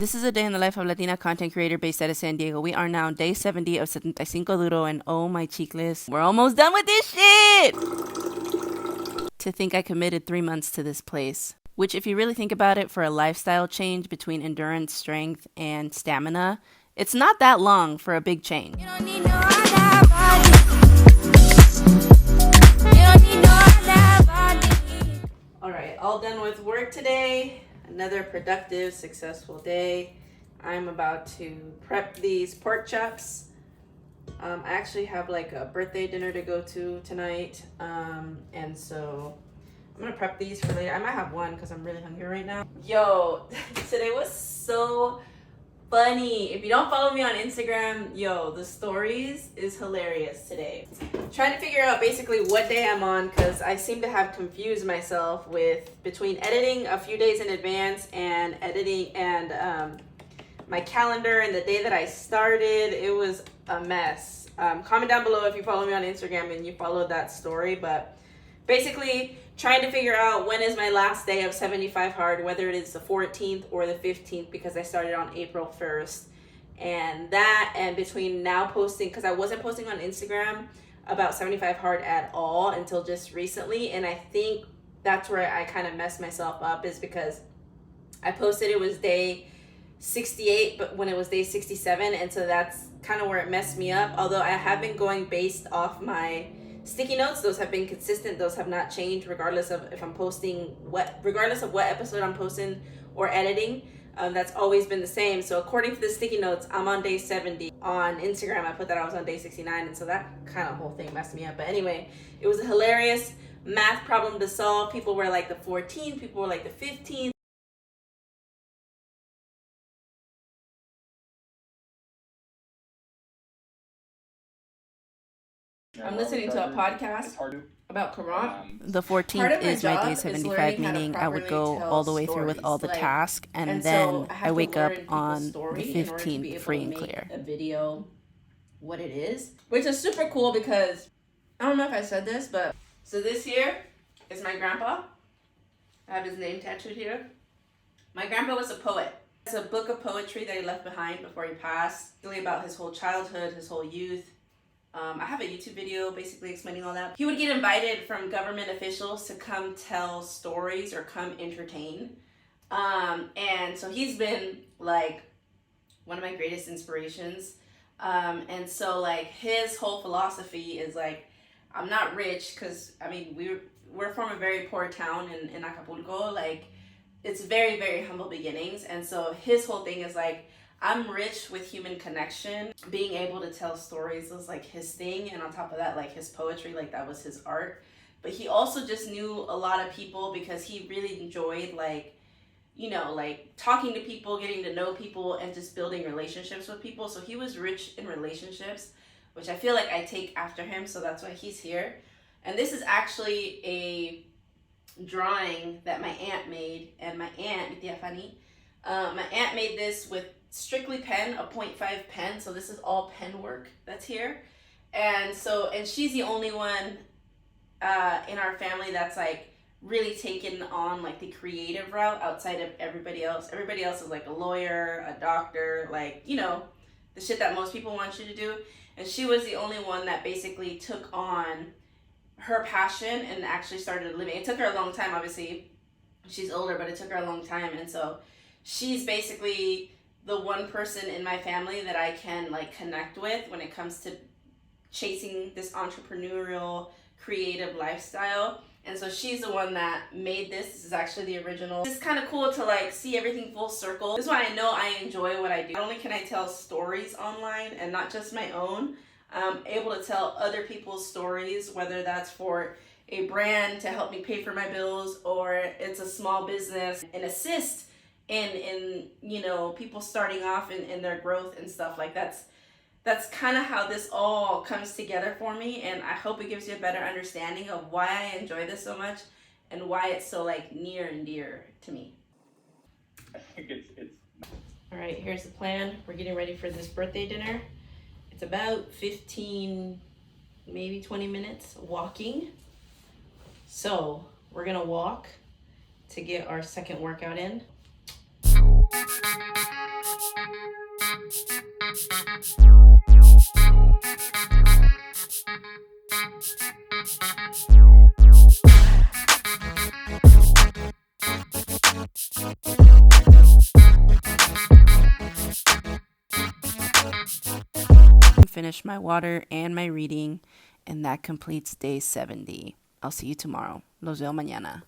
This is a day in the life of Latina content creator based out of San Diego. We are now on day 70 of 75 Duro, and oh my chicles, we're almost done with this shit! To think I committed 3 months to this place. Which, if you really think about it, for a lifestyle change between endurance, strength, and stamina, it's not that long for a big change. You don't need no other body. You don't need no other body. Alright, all done with work today. Another productive, successful day. I'm about to prep these pork chops. I actually have like a birthday dinner to go to tonight. And so I'm gonna prep these for later. I might have one because I'm really hungry right now. Yo, today was so funny. If you don't follow me on Instagram, yo, the stories is hilarious today. Trying to figure out basically what day I'm on because I seem to have confused myself with between editing a few days in advance and editing and my calendar and the day that I started. It was a mess. Comment down below if you follow me on Instagram and you followed that story, but basically trying to figure out when is my last day of 75 hard, whether it is the 14th or the 15th, because I started on April 1st. And that, and between now posting, because I wasn't posting on Instagram about 75 hard at all until just recently, and I think that's where I kind of messed myself up, is because I posted it was day 68, but when it was day 67, and so that's kind of where it messed me up. Although I have been going based off my sticky notes, those have been consistent, those have not changed regardless of if I'm posting regardless of what episode I'm posting or editing. That's always been the same. So according to the sticky notes, I'm on day 70. On Instagram I put that I was on day 69, and so that kind of whole thing messed me up. But anyway, it was a hilarious math problem to solve. People were like the 14th, people were like the 15th. I'm listening to a podcast about Quran. The 14th is my day 75, meaning I would go all the way through with all the tasks, and then I wake up on the 15th free and clear. A video, what it is, which is super cool because I don't know if I said this, but so this here is my grandpa. I have his name tattooed here. My grandpa was a poet. It's a book of poetry that he left behind before he passed, really about his whole childhood, his whole youth. I have a YouTube video basically explaining all that. He would get invited from government officials to come tell stories or come entertain. And so he's been like one of my greatest inspirations. And so like his whole philosophy is like, I'm not rich because I mean, we're from a very poor town in Acapulco. Like it's very, very humble beginnings. And so his whole thing is like, I'm rich with human connection. Being able to tell stories was like his thing, and on top of that, like his poetry, like that was his art. But he also just knew a lot of people because he really enjoyed like, you know, like talking to people, getting to know people, and just building relationships with people. So he was rich in relationships, which I feel like I take after him, so that's why he's here. And this is actually a drawing that my aunt made, and my aunt, mi tia Fanny, my aunt made this with strictly pen, a 0.5 pen, so this is all pen work that's here. And so, and she's the only one in our family that's like really taken on like the creative route outside of everybody else. Everybody else is like a lawyer, a doctor, like, you know, the shit that most people want you to do. And she was the only one that basically took on her passion and actually started living. It took her a long time, obviously. She's older, but it took her a long time. And so she's basically the one person in my family that I can like connect with when it comes to chasing this entrepreneurial, creative lifestyle. And so she's the one that made this. This is actually the original. It's kind of cool to like see everything full circle. This is why I know I enjoy what I do. Not only can I tell stories online and not just my own, I'm able to tell other people's stories, whether that's for a brand to help me pay for my bills, or it's a small business and assist in you know, people starting off in their growth and stuff. Like that's kind of how this all comes together for me, and I hope it gives you a better understanding of why I enjoy this so much and why it's so like near and dear to me. I think it's all right, here's the plan. We're getting ready for this birthday dinner. It's about 15, maybe 20 minutes walking. So we're gonna walk to get our second workout in. Finish my water and my reading, and that completes day 70. I'll see you tomorrow. Los veo mañana.